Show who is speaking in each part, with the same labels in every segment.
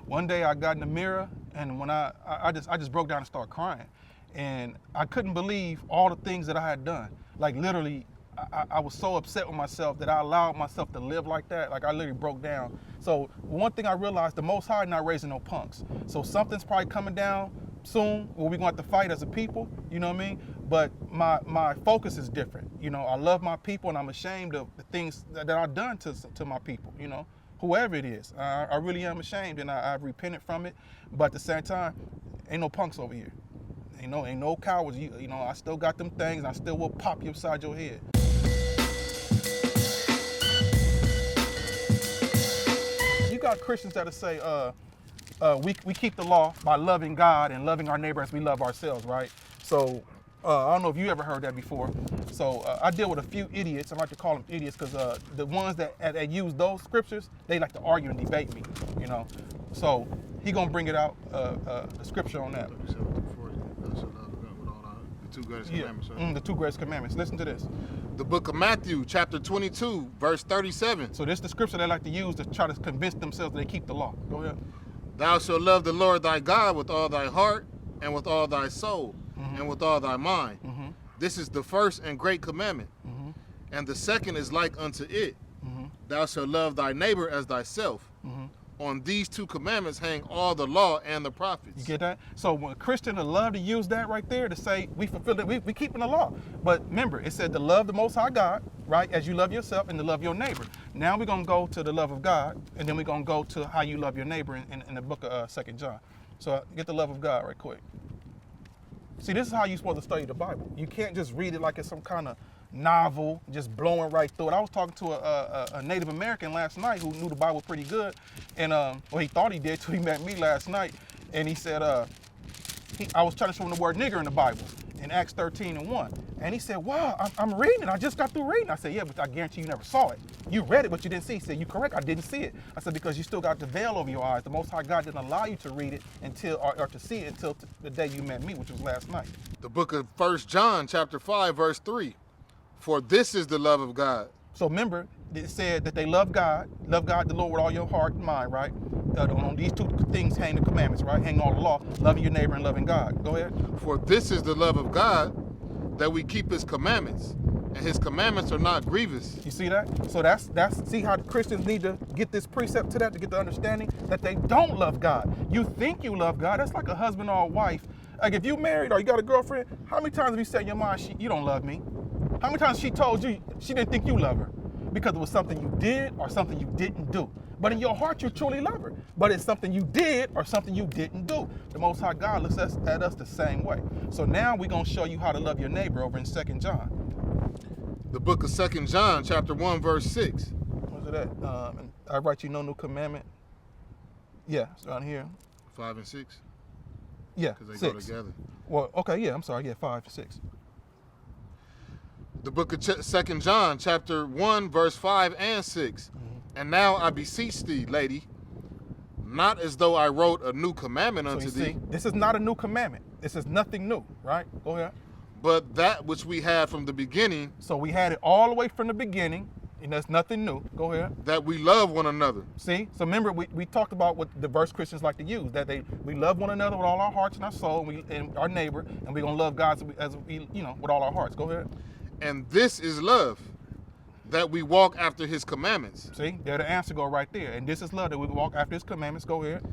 Speaker 1: one day I got in the mirror, and when I just broke down and started crying. And I couldn't believe all the things that I had done. Like literally, I was so upset with myself that I allowed myself to live like that. Like I literally broke down. So one thing I realized, the Most High not raising no punks. So something's probably coming down soon where we're going to have to fight as a people, you know what I mean? But my focus is different. You know, I love my people and I'm ashamed of the things that I've done to my people, you know, whoever it is. I really am ashamed and I've repented from it. But at the same time, ain't no punks over here. Ain't no cowards. You know, I still got them things and I still will pop you upside your head. You got Christians that'll say, we keep the law by loving God and loving our neighbor as we love ourselves, right? So I don't know if you ever heard that before. So I deal with a few idiots. I like to call them idiots because the ones that use those scriptures, they like to argue and debate me, you know. So he gonna bring it out, the scripture on that.
Speaker 2: The two greatest commandments, right?
Speaker 1: The two greatest commandments. Listen to this.
Speaker 2: The book of Matthew, chapter 22, verse 37.
Speaker 1: So this is the scripture they like to use to try to convince themselves that they keep the law. Go ahead.
Speaker 2: Thou shalt love the Lord thy God with all thy heart and with all thy soul and with all thy mind. This is the first and great commandment. And the second is like unto it. Thou shalt love thy neighbor as thyself. On these two commandments hang all the law and the prophets.
Speaker 1: You get that? So when a Christian will love to use that right there to say we fulfill it, we keeping the law. But remember, it said to love the Most High God, right, as you love yourself, and to love your neighbor. Now we're going to go to the love of God, and then we're going to go to how you love your neighbor in the book of 2 John. So get the love of God right quick. See, this is how you're supposed to study the Bible. You can't just read it like it's some kind of novel, just blowing right through it. I was talking to a Native American last night who knew the Bible pretty good, and well, he thought he did till he met me last night, and he said, I was trying to show him the word nigger in the Bible in Acts 13:1, and he said, wow, I'm reading it. I just got through reading. I said, yeah, but I guarantee you never saw it. You read it, but you didn't see it. He said, you correct, I didn't see it. I said, because you still got the veil over your eyes. The Most High God didn't allow you to read it until, or to see it until the day you met me, which was last night.
Speaker 2: The book of 1 John, chapter 5, verse 3. For this is the love of God.
Speaker 1: So remember, it said that they love God the Lord with all your heart and mind, right? On these two things hang the commandments, right? Hang all the law, loving your neighbor and loving God. Go ahead.
Speaker 2: For this is the love of God, that we keep his commandments, and his commandments are not grievous.
Speaker 1: You see that? So that's see how the Christians need to get this precept to that, to get the understanding that they don't love God. You think you love God. That's like a husband or a wife. Like if you married or you got a girlfriend, how many times have you said in your mind, you don't love me? How many times she told you she didn't think you love her? Because it was something you did or something you didn't do. But in your heart, you truly love her. But it's something you did or something you didn't do. The Most High God looks at us the same way. So now we're going to show you how to love your neighbor over in 2 John.
Speaker 2: The book of 2 John, chapter 1, verse 6.
Speaker 1: Where's it at? And I write you no new commandment. Yeah, it's around here.
Speaker 2: 5 and 6?
Speaker 1: Yeah,
Speaker 2: because they
Speaker 1: 6.
Speaker 2: go together.
Speaker 1: Well, okay, yeah, I'm sorry. Yeah, 5 to 6.
Speaker 2: The book of 2 John, chapter 1, verse 5 and 6. And now I beseech thee, lady, not as though I wrote a new commandment unto thee.
Speaker 1: See, this is not a new commandment. This is nothing new, right? Go ahead.
Speaker 2: But that which we had from the beginning.
Speaker 1: So we had it all the way from the beginning, and that's nothing new. Go ahead.
Speaker 2: That we love one another.
Speaker 1: See? So remember, we talked about what diverse Christians like to use, that we love one another with all our hearts and our soul, and our neighbor, and we're going to love God as we, with all our hearts. Go ahead.
Speaker 2: And this is love, that we walk after his commandments.
Speaker 1: See, there the answer go right there. And this is love, that we walk after his commandments. Go ahead.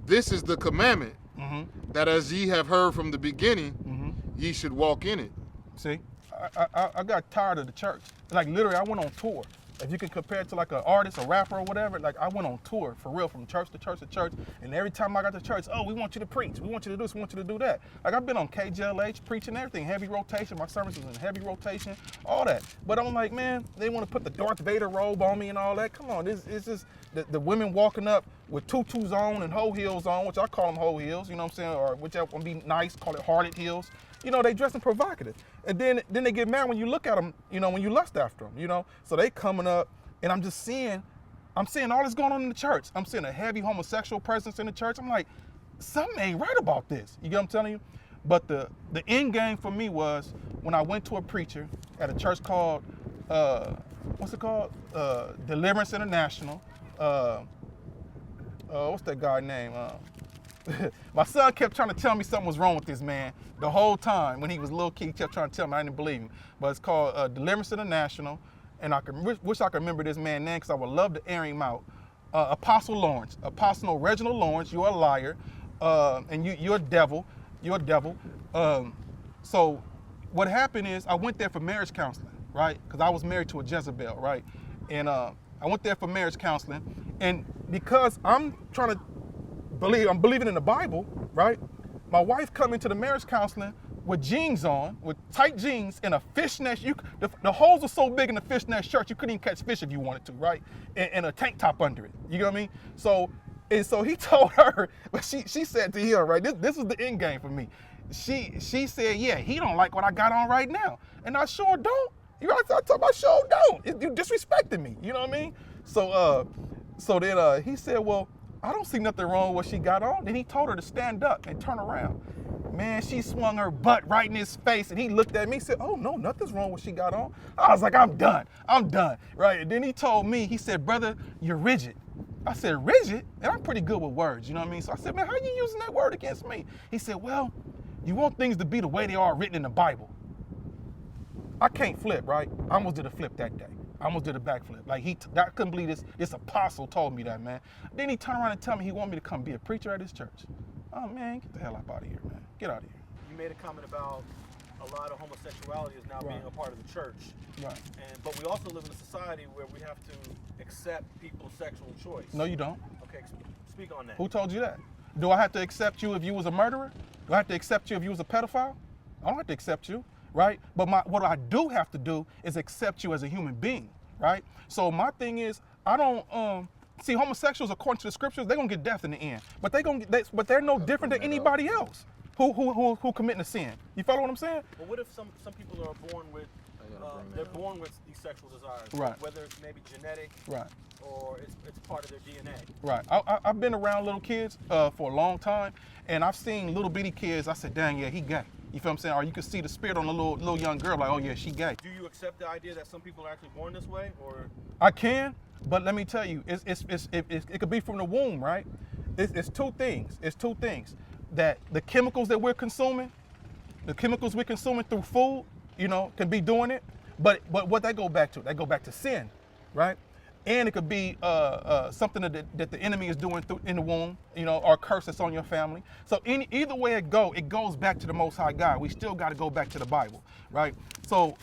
Speaker 2: This is the commandment, that as ye have heard from the beginning, ye should walk in it.
Speaker 1: See, I got tired of the church. Like literally, I went on tour. If you can compare it to like an artist, a rapper or whatever, like I went on tour for real, from church to church to church. And every time I got to church, oh, we want you to preach. We want you to do this, we want you to do that. Like I've been on KJLH preaching everything, heavy rotation. My services in heavy rotation, all that. But I'm like, man, they want to put the Darth Vader robe on me and all that. Come on, this is the women walking up with tutus on and hoe heels on, which I call them hoe heels, you know what I'm saying? Or whichever one be nice, call it harlot heels. They dressing provocative. And then they get mad when you look at them, when you lust after them, So they coming up, and I'm seeing all this going on in the church. I'm seeing a heavy homosexual presence in the church. I'm like, something ain't right about this. You get what I'm telling you? But the end game for me was when I went to a preacher at a church called, what's it called? Deliverance International. what's that guy name? My son kept trying to tell me something was wrong with this man the whole time. When he was a little kid, he kept trying to tell me. I didn't believe him. But it's called Deliverance International, and I wish I could remember this man's name because I would love to air him out. Apostle Lawrence, Apostle Reginald Lawrence, you're a liar, and you're a devil. You're a devil. So what happened is I went there for marriage counseling, right? Because I was married to a Jezebel, right? And I went there for marriage counseling, and because I'm believing in the Bible, right? My wife come into the marriage counseling with jeans on, with tight jeans and a fishnet. The holes are so big in the fishnet shirt, you couldn't even catch fish if you wanted to, right? And a tank top under it. You know what I mean? So he told her, but she said to him, right? This is the end game for me. She said, yeah, he don't like what I got on right now, and I sure don't. You know, I told him I sure don't. You disrespecting me. You know what I mean? So then he said, well, I don't see nothing wrong with what she got on. Then he told her to stand up and turn around. Man, she swung her butt right in his face, and he looked at me and said, oh, no, nothing's wrong with what she got on. I was like, I'm done, right? And then he told me, he said, brother, you're rigid. I said, rigid? And I'm pretty good with words, you know what I mean? So I said, man, how you using that word against me? He said, well, you want things to be the way they are written in the Bible. I can't flip, right? I almost did a flip that day. I almost did a backflip. Like I couldn't believe this apostle told me that, man. Then he turned around and told me he wanted me to come be a preacher at his church. Oh man, get the hell up out of here, man. Get out of here.
Speaker 3: You made a comment about a lot of homosexuality is now being a part of the church.
Speaker 1: Right.
Speaker 3: But we also live in a society where we have to accept people's sexual choice.
Speaker 1: No, you don't.
Speaker 3: Okay, speak on that.
Speaker 1: Who told you that? Do I have to accept you if you was a murderer? Do I have to accept you if you was a pedophile? I don't have to accept you. Right? But what I do have to do is accept you as a human being, right? So my thing is, I don't see homosexuals according to the scriptures, they're gonna get death in the end. But they're no different than anybody else who committing a sin. You follow what I'm saying?
Speaker 3: Well, what if some people are born with born with these sexual desires,
Speaker 1: right?
Speaker 3: Whether it's maybe genetic,
Speaker 1: right,
Speaker 3: or it's part of their DNA.
Speaker 1: Right. I've been around little kids for a long time, and I've seen little bitty kids. I said, dang, yeah, he gay. You feel what I'm saying? Or you can see the spirit on a little young girl, like, oh yeah, she gay.
Speaker 3: Do you accept the idea that some people are actually born this way, or?
Speaker 1: I can, but let me tell you, it could be from the womb, right? It's two things. It's two things. That the chemicals that we're consuming, through food, you know, can be doing it. But what they go back to? They go back to sin, right? And it could be something that the enemy is doing in the womb, you know, or a curse that's on your family. So either way it goes back to the Most High God. We still got to go back to the Bible, right? So,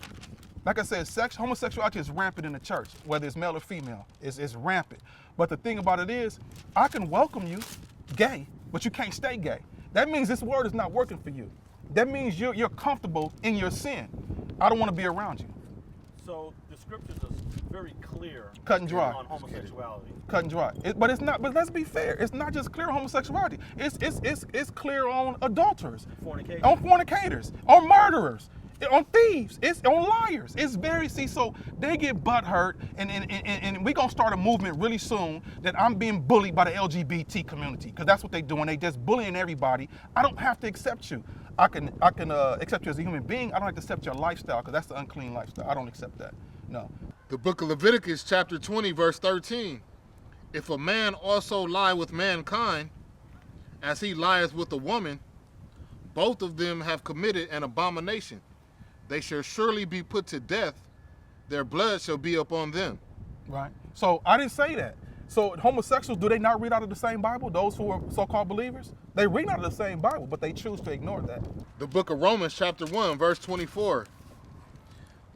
Speaker 1: like I said, homosexuality is rampant in the church, whether it's male or female. It's rampant. But the thing about it is, I can welcome you gay, but you can't stay gay. That means this word is not working for you. That means you're comfortable in your sin. I don't want to be around you.
Speaker 3: So the scriptures are very clear,
Speaker 1: cut and dry
Speaker 3: on homosexuality.
Speaker 1: Cut and dry. But it's not. But let's be fair. It's not just clear on homosexuality. It's clear on adulterers, fornicators, on murderers, on thieves. It's on liars. It's very so they get butt hurt, and we gonna start a movement really soon that I'm being bullied by the LGBT community because that's what they doing. They just bullying everybody. I don't have to accept you. I can accept you as a human being. I don't have to accept your lifestyle because that's the unclean lifestyle. I don't accept that. No.
Speaker 2: The book of Leviticus, chapter 20, verse 13. If a man also lie with mankind, as he lieth with a woman, both of them have committed an abomination. They shall surely be put to death. Their blood shall be upon them.
Speaker 1: Right. So I didn't say that. So homosexuals, do they not read out of the same Bible? Those who are so-called believers? They read out of the same Bible, but they choose to ignore that.
Speaker 2: The book of Romans, chapter 1, verse 24.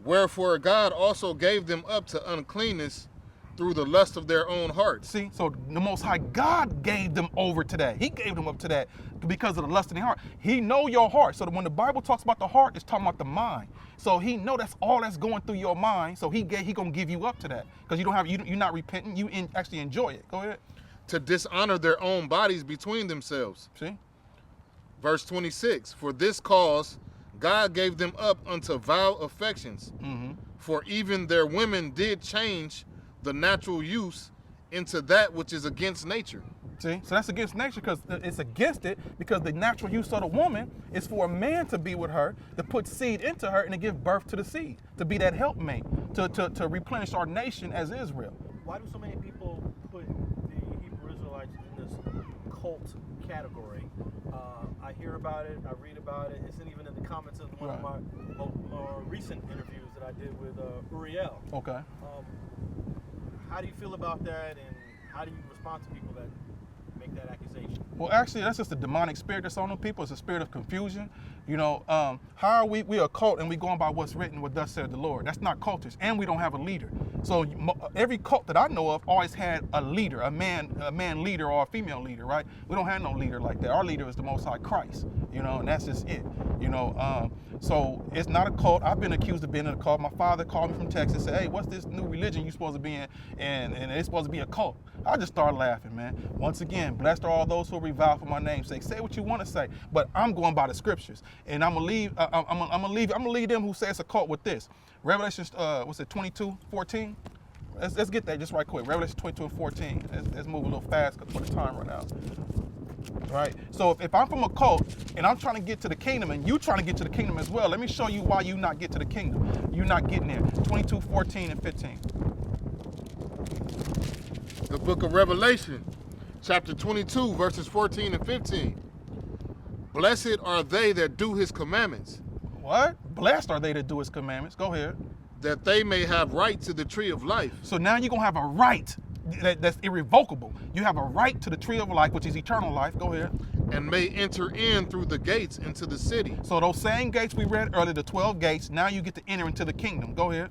Speaker 2: Wherefore God also gave them up to uncleanness through the lust of their own hearts.
Speaker 1: See, so the Most High God gave them over to that. He gave them up to that because of the lust in their heart. He know your heart. So that when the Bible talks about the heart, it's talking about the mind. So he know that's all that's going through your mind. So he gonna give you up to that because you're not repenting. You actually enjoy it. Go ahead.
Speaker 2: To dishonor their own bodies between themselves.
Speaker 1: See.
Speaker 2: Verse 26. For this cause God gave them up unto vile affections. Mm-hmm. For even their women did change the natural use into that which is against nature.
Speaker 1: See, so that's against nature because it's against it because the natural use of the woman is for a man to be with her, to put seed into her and to give birth to the seed, to be that helpmate, to replenish our nation as Israel.
Speaker 3: Why do so many people put the Hebrew Israelites in cult category. I hear about it, I read about it. It's even in the comments of one of my more recent interviews that I did with Arel.
Speaker 1: Okay.
Speaker 3: How do you feel about that, and how do you respond to people that make that accusation?
Speaker 1: Well, actually, that's just a demonic spirit that's on them people. It's a spirit of confusion. You know, how are we a cult and we going by what's written, what thus said the Lord? That's not cultish, and we don't have a leader. So every cult that I know of always had a leader, a man leader or a female leader, right? We don't have no leader like that. Our leader is the Most High Christ, you know, and that's just it, you know. So it's not a cult. I've been accused of being in a cult. My father called me from Texas, said, "Hey, what's this new religion you supposed to be in?" And it's supposed to be a cult. I just started laughing, man. Once again, blessed are all those who revile for my name's sake. Say what you want to say, but I'm going by the scriptures, and I'm gonna leave. I'm gonna leave them who say it's a cult with this. Revelation, what's it, 22:14? Let's get that just right quick. Revelation 22:14. Let's move a little fast for the time right now. Right. So if I'm from a cult and I'm trying to get to the kingdom and you trying to get to the kingdom as well, let me show you why you not get to the kingdom. You're not getting there. 22:14 and 15.
Speaker 2: The book of Revelation, chapter 22, verses 14 and 15. Blessed are they that do his commandments.
Speaker 1: What? Blessed are they that do his commandments. Go ahead.
Speaker 2: That they may have right to the tree of life.
Speaker 1: So now you're going to have a right that's irrevocable. You have a right to the tree of life, which is eternal life. Go ahead.
Speaker 2: And may enter in through the gates into the city.
Speaker 1: So those same gates we read earlier, the 12 gates, now you get to enter into the kingdom. Go ahead.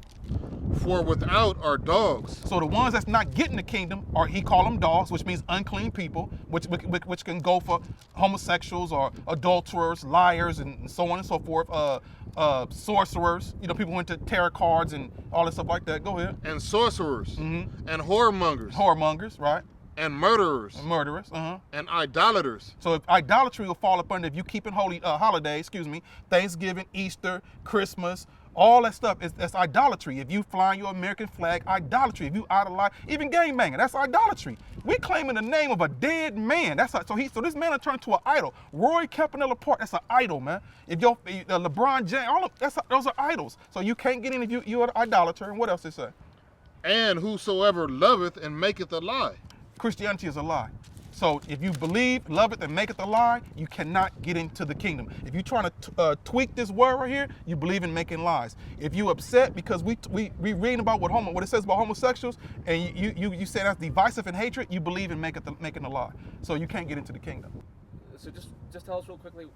Speaker 2: For without are dogs.
Speaker 1: So the ones that's not getting the kingdom, or he call them dogs, which means unclean people, which can go for homosexuals or adulterers, liars, and so on and so forth. Sorcerers, you know, people who into tarot cards and all that stuff like that. Go ahead.
Speaker 2: And sorcerers. And whoremongers.
Speaker 1: Whoremongers, right?
Speaker 2: And murderers.
Speaker 1: And murderers,
Speaker 2: And idolaters.
Speaker 1: So if idolatry will fall up under, if you keeping holy holidays, Thanksgiving, Easter, Christmas, all that stuff, that's idolatry. If you flying your American flag, idolatry. If you idolize, even gangbanging, that's idolatry. We claiming the name of a dead man. So this man will turn into an idol. Roy Campanella Park, that's an idol, man. If LeBron James, those are idols. So you can't get in if you're an idolater. And what else it say?
Speaker 2: And whosoever loveth and maketh a lie.
Speaker 1: Christianity is a lie. So if you believe, love it, and make it a lie, you cannot get into the kingdom. If you're trying to tweak this word right here, you believe in making lies. If you upset because we reading about what it says about homosexuals, and you say that's divisive and hatred, you believe in making a lie. So you can't get into the kingdom.
Speaker 4: So just tell us real quickly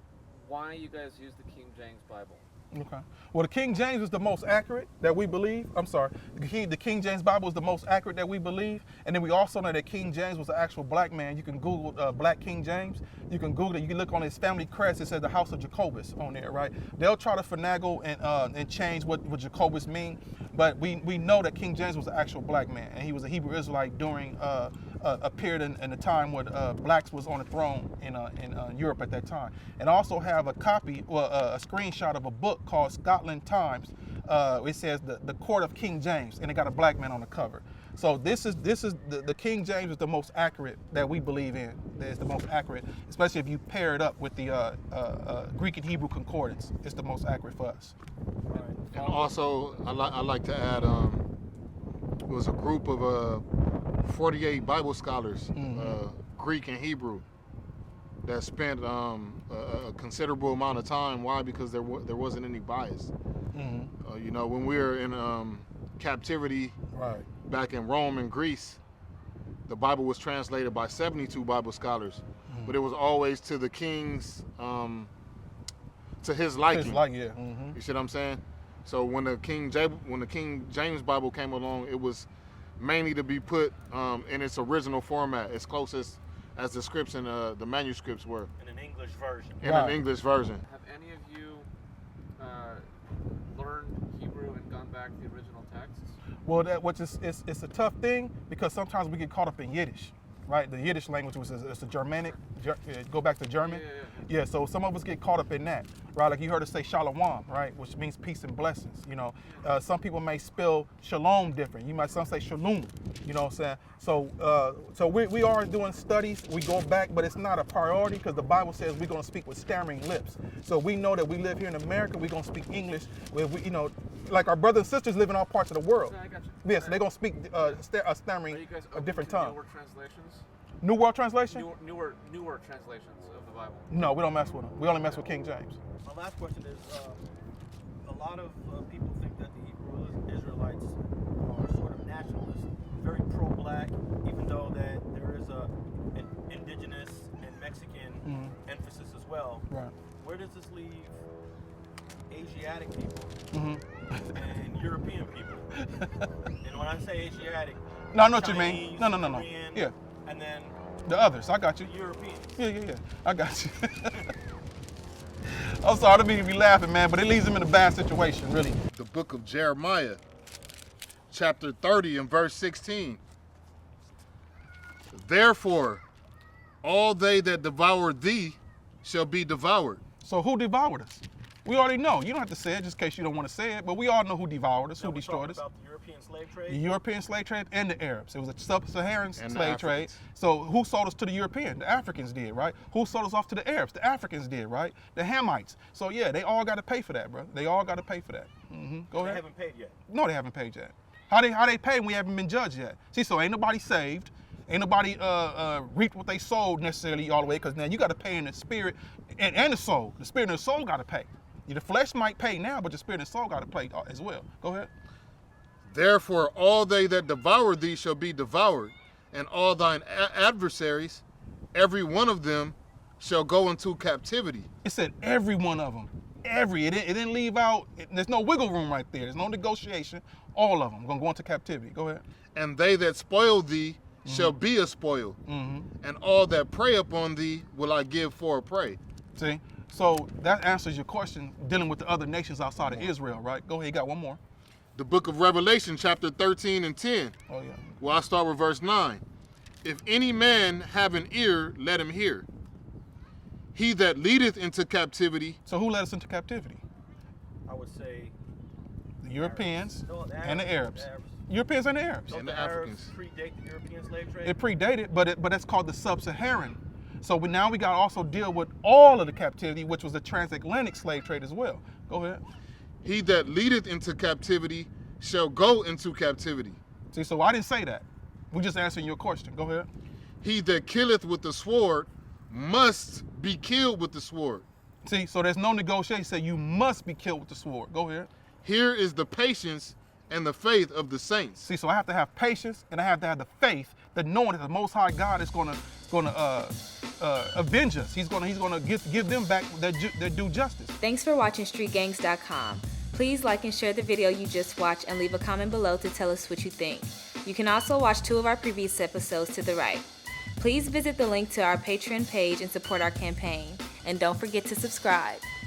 Speaker 4: why you guys use the King James Bible.
Speaker 1: Okay. Well, the King James is the most accurate that we believe. I'm sorry. The King James Bible is the most accurate that we believe. And then we also know that King James was an actual black man. You can Google Black King James. You can Google it. You can look on his family crest. It says the House of Jacobus on there, right? They'll try to finagle and change what Jacobus mean. But we know that King James was an actual black man. And he was a Hebrew Israelite during a period in a time when blacks was on the throne in Europe at that time. And I also have a copy, a screenshot of a book called Scotland Times. It says the Court of King James, and it got a black man on the cover. So this is the King James is the most accurate that we believe in. It's the most accurate, especially if you pair it up with the Greek and Hebrew concordance. It's the most accurate for us.
Speaker 3: All right.
Speaker 2: And also, I like to add, it was a group of 48 Bible scholars, Greek and Hebrew, that spent a considerable amount of time. Why? Because there wasn't any bias. You know, when we were in captivity back in Rome and Greece, the Bible was translated by 72 Bible scholars, but it was always to the king's, to his liking. You see what I'm saying? So when the King James Bible came along, it was mainly to be put in its original format, as close as the scripts and the manuscripts were.
Speaker 3: In an English version.
Speaker 2: In an English version.
Speaker 4: Have any of you learned Hebrew and gone back to the original texts?
Speaker 1: Well, it's a tough thing because sometimes we get caught up in Yiddish, right? The Yiddish language it's a Germanic, go back to German. Yeah, so some of us get caught up in that, right? Like you heard us say shalom, right? Which means peace and blessings, you know. Some people may spell shalom different. You might some say shalom, you know what I'm saying? So we are doing studies. We go back, but it's not a priority because the Bible says we're going to speak with stammering lips. So we know that we live here in America. We're going to speak English. Like our brothers and sisters live in all parts of the world.
Speaker 4: I got you.
Speaker 1: Yeah, so they're going to speak stammering
Speaker 4: Are you guys
Speaker 1: a different
Speaker 4: open to
Speaker 1: tongue.
Speaker 4: newer translations?
Speaker 1: New World Translation?
Speaker 4: Newer translations of the Bible.
Speaker 1: No, we don't mess with them. We only mess with King James.
Speaker 3: My last question is, a lot of people think that the Hebrew Israelites are sort of nationalists, very pro-black, even though that there is an indigenous and Mexican emphasis as well.
Speaker 1: Right.
Speaker 3: Where does this leave Asiatic people
Speaker 1: Mm-hmm.
Speaker 3: and European people? And when I say Asiatic,
Speaker 1: No, I know what you mean.
Speaker 3: Chinese,
Speaker 1: No.
Speaker 3: Korean,
Speaker 1: Yeah.
Speaker 3: and then
Speaker 1: The others. I got you.
Speaker 3: the Europeans.
Speaker 1: Yeah. I got you. I'm sorry, I don't mean to be laughing, man, but it leaves them in a bad situation, really.
Speaker 2: The book of Jeremiah, chapter 30 and verse 16. Therefore, all they that devour thee shall be devoured.
Speaker 1: So who devoured us? We already know. You don't have to say it just in case you don't want to say it, but we all know who devoured us,
Speaker 3: Now
Speaker 1: who
Speaker 3: we're
Speaker 1: destroyed
Speaker 3: talking
Speaker 1: us.
Speaker 3: about the European slave
Speaker 1: The
Speaker 3: trade.
Speaker 1: European slave trade and the Arabs. It was a sub-Saharan
Speaker 2: And the
Speaker 1: slave trade.
Speaker 2: Africans.
Speaker 1: So who sold us to the European? The Africans did, right? Who sold us off to the Arabs? The Africans did, right? The Hamites. So yeah, they all got to pay for that, bro. They all got to pay for that. Go
Speaker 3: They
Speaker 1: ahead.
Speaker 3: haven't paid yet.
Speaker 1: No, they haven't paid yet. How they pay when we haven't been judged yet? See, so ain't nobody saved. Ain't nobody reaped what they sowed necessarily all the way, because now you got to pay in the spirit and the soul. The spirit and the soul got to pay. The flesh might pay now, but the spirit and soul got to pay as well. Go ahead.
Speaker 2: Therefore, all they that devour thee shall be devoured, and all thine adversaries, every one of them, shall go into captivity.
Speaker 1: It said every one of them. It didn't leave out. There's no wiggle room right there. There's no negotiation. All of them going to go into captivity. Go ahead.
Speaker 2: And they that spoil thee shall be a spoil, and all that prey upon thee will I give for a prey.
Speaker 1: See? So that answers your question dealing with the other nations outside of Israel, right? Go ahead. You got one more.
Speaker 2: The book of Revelation, chapter 13 and 10.
Speaker 1: Oh, yeah.
Speaker 2: Well, I'll start with verse 9. If any man have an ear, let him hear. He that leadeth into captivity,
Speaker 1: So who led us into captivity?
Speaker 3: I would say
Speaker 1: The Europeans
Speaker 3: No, the
Speaker 1: and the Arabs.
Speaker 3: The Arabs.
Speaker 1: Europeans and the Arabs.
Speaker 3: Don't
Speaker 2: And the
Speaker 3: the Arabs
Speaker 2: Africans.
Speaker 3: predate the European slave trade?
Speaker 1: It predated, but it's called the sub-Saharan. So now we got to also deal with all of the captivity, which was the transatlantic slave trade as well. Go ahead.
Speaker 2: he that leadeth into captivity shall go into captivity.
Speaker 1: See, so I didn't say that. We just answering your question. Go ahead.
Speaker 2: He that killeth with the sword must be killed with the sword.
Speaker 1: See, so there's no negotiation. Say you must be killed with the sword. Go ahead.
Speaker 2: Here is the patience and the faith of the saints.
Speaker 1: See, so I have to have patience and I have to have the faith that knowing that the Most High God is gonna avenge us. He's gonna give them back their due justice.
Speaker 5: Thanks for watching StreetGangs.com. Please like and share the video you just watched and leave a comment below to tell us what you think. You can also watch 2 of our previous episodes to the right. Please visit the link to our Patreon page and support our campaign. And don't forget to subscribe.